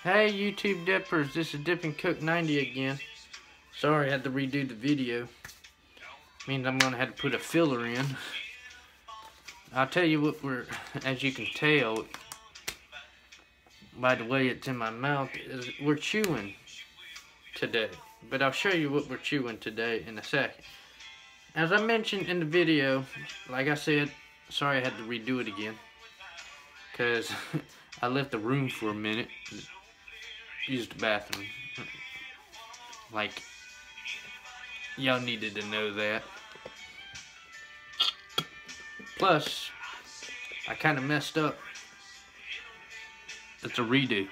Hey YouTube dippers, this is Dippin' Cook 90 again. Sorry I had to redo the video. Means I'm gonna have to put a filler in. I'll tell you what as you can tell by the way it's in my mouth, is we're chewing today. But I'll show you what we're chewing today in a second. As I mentioned in the video, like I said, sorry I had to redo it again. Because I left the room for a minute. Used the bathroom. Like, y'all needed to know that. Plus, I kind of messed up. It's a redo.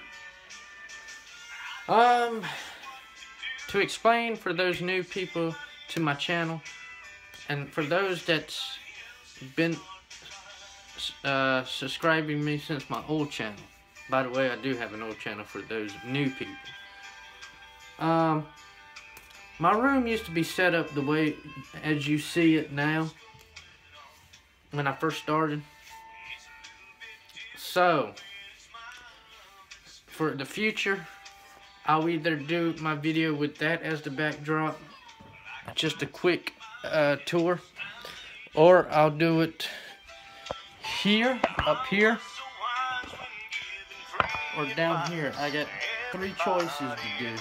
To explain for those new people to my channel, and for those that's been subscribing me since my old channel. By the way, I do have an old channel for those new people. My room used to be set up the way as you see it now when I first started. So, for the future, I'll either do my video with that as the backdrop, just a quick tour, or I'll do it here, up here, or down here. I got 3 choices to do.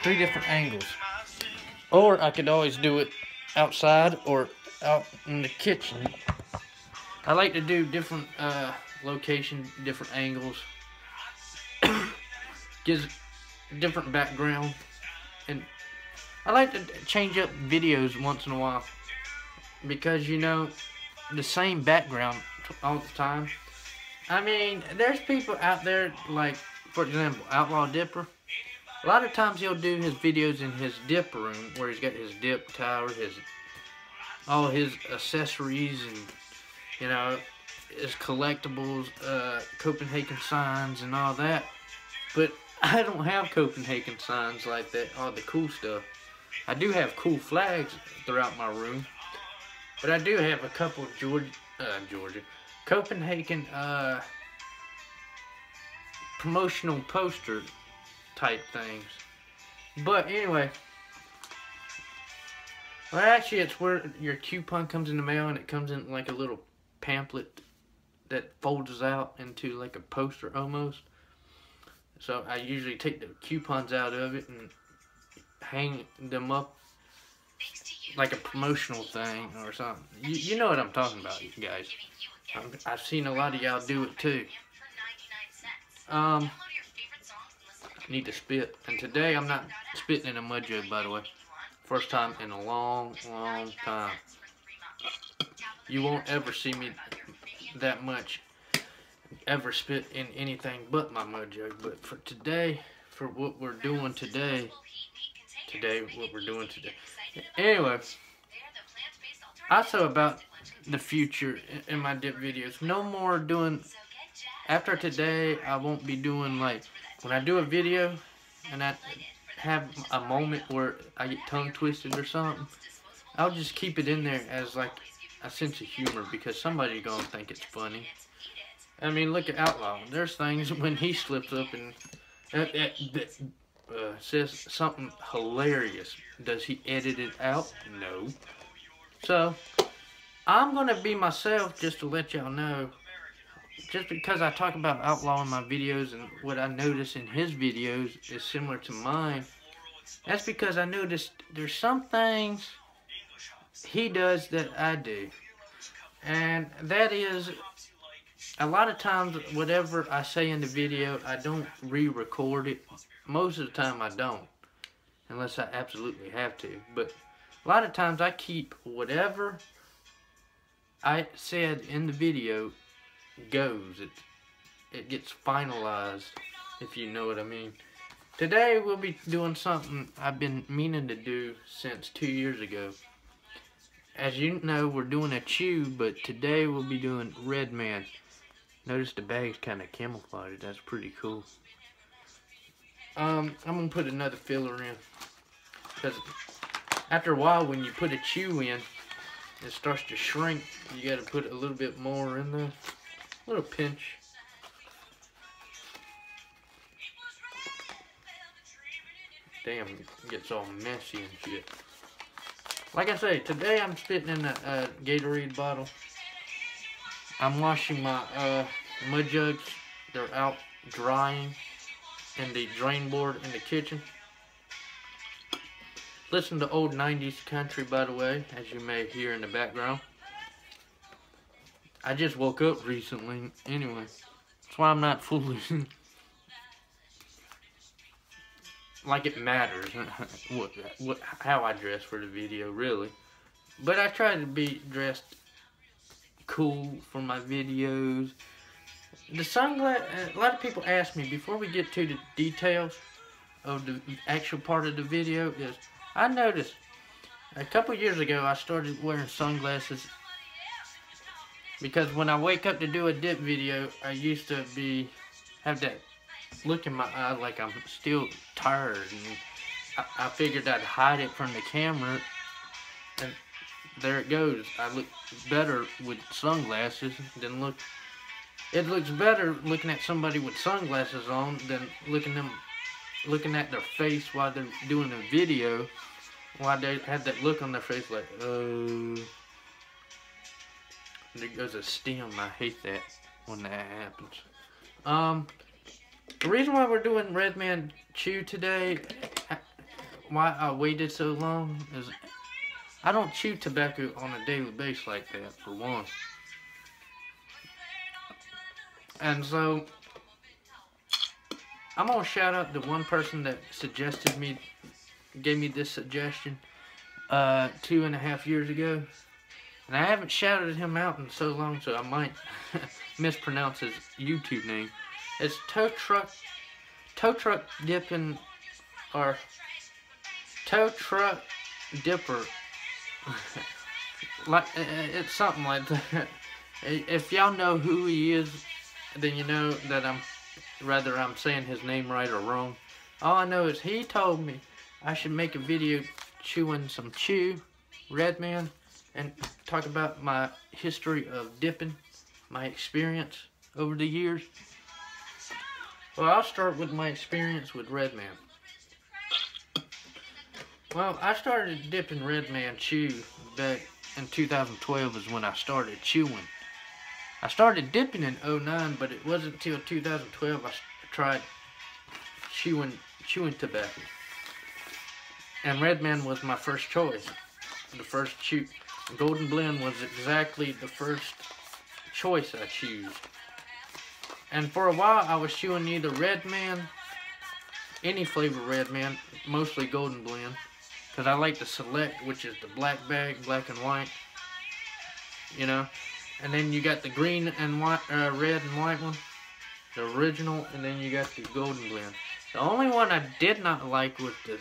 3 different angles. Or I could always do it outside or out in the kitchen. I like to do different locations, different angles. Gives different background. And I like to change up videos once in a while. Because, you know, the same background all the time. I mean, there's people out there, like, for example, Outlaw Dipper. A lot of times he'll do his videos in his dip room, where he's got his dip tower, all his accessories, and, you know, his collectibles, Copenhagen signs, and all that. But I don't have Copenhagen signs like that, all the cool stuff. I do have cool flags throughout my room, but I do have a couple of Copenhagen promotional poster type things. But anyway, well, actually it's where your coupon comes in the mail, and it comes in like a little pamphlet that folds out into like a poster almost. So I usually take the coupons out of it and hang them up like a promotional thing or something. You know what I'm talking about, you guys. I've seen a lot of y'all do it too. Need to spit. And today I'm not spitting in a mud jug, by the way. First time in a long, long time. You won't ever see me that much ever spit in anything but my mud jug. But for today, for what we're doing today. Anyway, also about the future in my dip videos. No more doing, after today, I won't be doing like, when I do a video and I have a moment where I get tongue twisted or something, I'll just keep it in there as like a sense of humor, because somebody's gonna think it's funny. I mean, look at Outlaw. There's things when he slips up and says something hilarious. Does he edit it out? No. So, I'm gonna be myself, just to let y'all know. Just because I talk about Outlaw in my videos, and what I notice in his videos is similar to mine, that's because I noticed there's some things he does that I do. And that is, a lot of times whatever I say in the video, I don't re-record it. Most of the time I don't, unless I absolutely have to. But a lot of times I keep whatever I said in the video goes. It gets finalized, if you know what I mean. Today we'll be doing something I've been meaning to do since 2 years ago. As you know, we're doing a chew, but today we'll be doing Red Man. Notice the bag's kind of camouflaged. That's pretty cool. I'm gonna put another filler in, because after a while when you put a chew in, it starts to shrink. You got to put a little bit more in there. A little pinch. Damn, it gets all messy and shit. Like I say, today I'm spitting in a Gatorade bottle. I'm washing my mud jugs. They're out drying in the drain board in the kitchen. Listen to old 90s country, by the way, as you may hear in the background. I just woke up recently, anyway. That's why I'm not foolish. Like it matters how I dress for the video, really. But I try to be dressed cool for my videos. The sunglasses, a lot of people ask me, before we get to the details of the actual part of the video, is I noticed a couple years ago I started wearing sunglasses because when I wake up to do a dip video, I used to have that look in my eye like I'm still tired, and I figured I'd hide it from the camera, and there it goes. I look better with sunglasses than look. It looks better looking at somebody with sunglasses on than looking at their face while they're doing a video, while they have that look on their face like, oh. There goes a stem. I hate that when that happens. The reason why we're doing Redman Chew today, why I waited so long, is I don't chew tobacco on a daily basis like that, for one. And so, I'm going to shout out the one person that gave me this suggestion 2.5 years ago. And I haven't shouted him out in so long, so I might mispronounce his YouTube name. It's Tow Truck Dipping, or Tow Truck Dipper. Like, it's something like that. If y'all know who he is, then you know that I'm saying his name right or wrong. All I know is he told me I should make a video chewing some chew, Redman, and talk about my history of dipping, my experience over the years. Well, I'll start with my experience with Redman. Well, I started dipping Redman Chew back in 2012 is when I started chewing. I started dipping in 2009, but it wasn't until 2012 I tried chewing tobacco. And Redman was my first choice. The first chew. Golden Blend was exactly the first choice I chose. And for a while I was chewing either Redman, any flavor Redman, mostly Golden Blend, because I like the Select, which is the black bag, black and white, you know. And then you got the green and white, red and white one, the original, and then you got the Golden Blend. The only one I did not like was the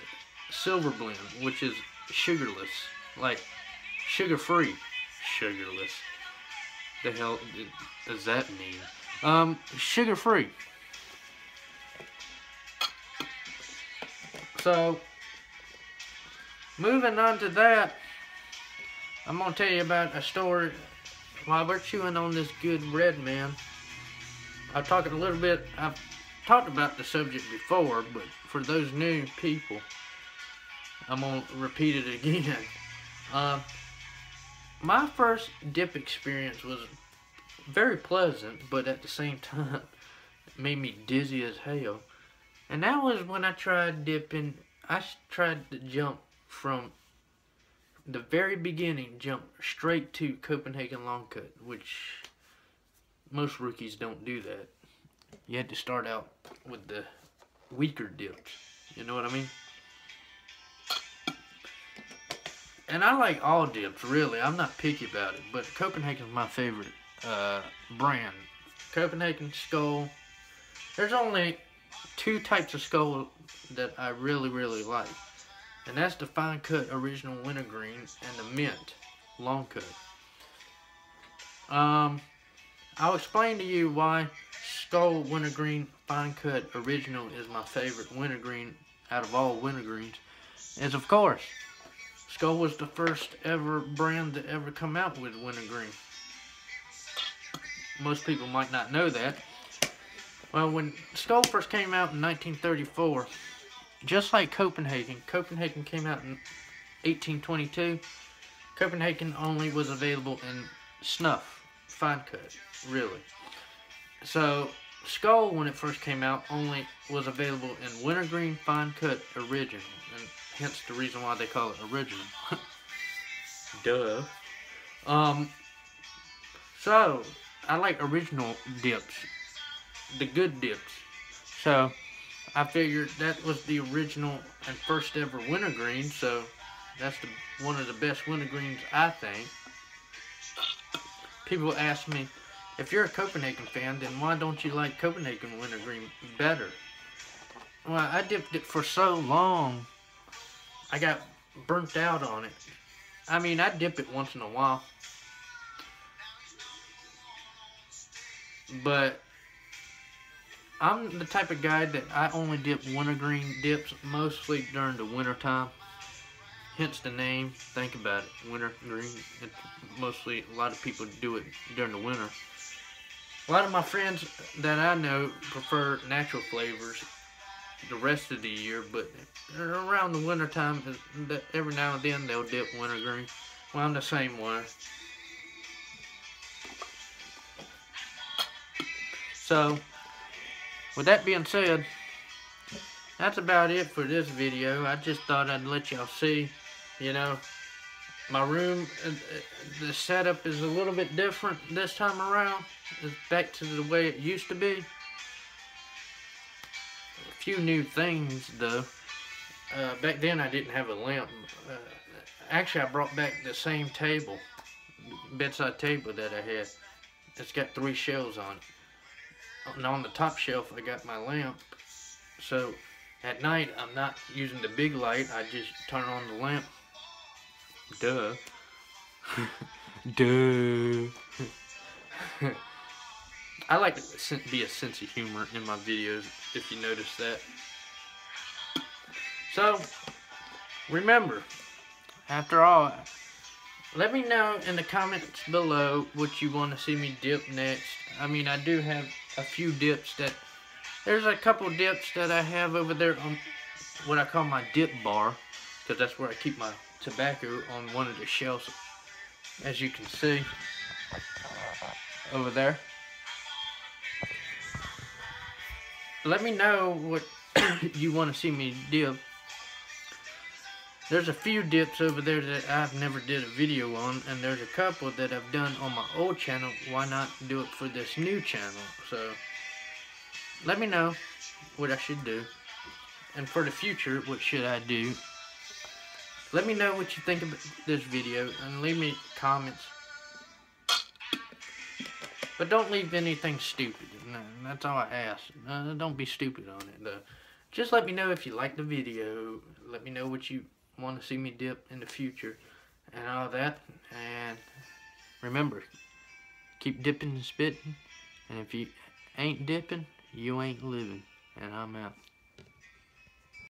Silver Blend, which is sugarless, like sugar-free, sugarless. The hell does that mean? Sugar-free. So, moving on to that, I'm gonna tell you about a story. While we're chewing on this good Redman, I've talked about the subject before, but for those new people, I'm gonna repeat it again. My first dip experience was very pleasant, but at the same time, it made me dizzy as hell. And that was when I tried dipping. I tried to jump from the very beginning, jump straight to Copenhagen Long Cut, which most rookies don't do that. You had to start out with the weaker dips. You know what I mean? And I like all dips, really. I'm not picky about it, but Copenhagen's my favorite brand. Copenhagen, Skull. There's only two types of Skull that I really, really like. And that's the Fine Cut Original Wintergreen and the Mint Long Cut. I'll explain to you why Skull Wintergreen Fine Cut Original is my favorite wintergreen out of all wintergreens. Is, of course, Skull was the first ever brand to ever come out with wintergreen. Most people might not know that. Well, when Skull first came out in 1934, just like Copenhagen. Copenhagen came out in 1822. Copenhagen only was available in snuff, fine cut, really. So Skull, when it first came out, only was available in wintergreen, fine cut, original, and hence the reason why they call it original. Duh. So I like original dips, the good dips. So I figured that was the original and first ever wintergreen. So that's one of the best wintergreens, I think. People ask me, if you're a Copenhagen fan, then why don't you like Copenhagen wintergreen better? Well, I dipped it for so long, I got burnt out on it. I mean, I dip it once in a while, but I'm the type of guy that I only dip wintergreen dips mostly during the winter time. Hence the name. Think about it, wintergreen. Mostly, a lot of people do it during the winter. A lot of my friends that I know prefer natural flavors the rest of the year, but around the winter time, every now and then they'll dip wintergreen. Well, I'm the same way. So, with that being said, that's about it for this video. I just thought I'd let y'all see, you know, my room, the setup is a little bit different this time around. It's back to the way it used to be. A few new things though. Back then I didn't have a lamp. Actually, I brought back the same table, bedside table that I had. It's got 3 shelves on it. And on the top shelf I got my lamp. So at night I'm not using the big light. I just turn on the lamp. Duh. Duh. I like to be a sense of humor in my videos, if you notice that. So, remember, after all, let me know in the comments below what you want to see me dip next. I mean, I do have a few dips that, there's a couple dips that I have over there on what I call my dip bar, because that's where I keep my tobacco, on one of the shelves, as you can see over there. Let me know what you want to see me dip. There's a few dips over there that I've never did a video on, and there's a couple that I've done on my old channel. Why not do it for this new channel? So let me know what I should do, and for the future, what should I do. Let me know what you think of this video, and leave me comments. But don't leave anything stupid. No, that's all I ask. Don't be stupid on it, though. Just let me know if you like the video. Let me know what you want to see me dip in the future, and all that. And remember, keep dipping and spitting. And if you ain't dipping, you ain't living. And I'm out.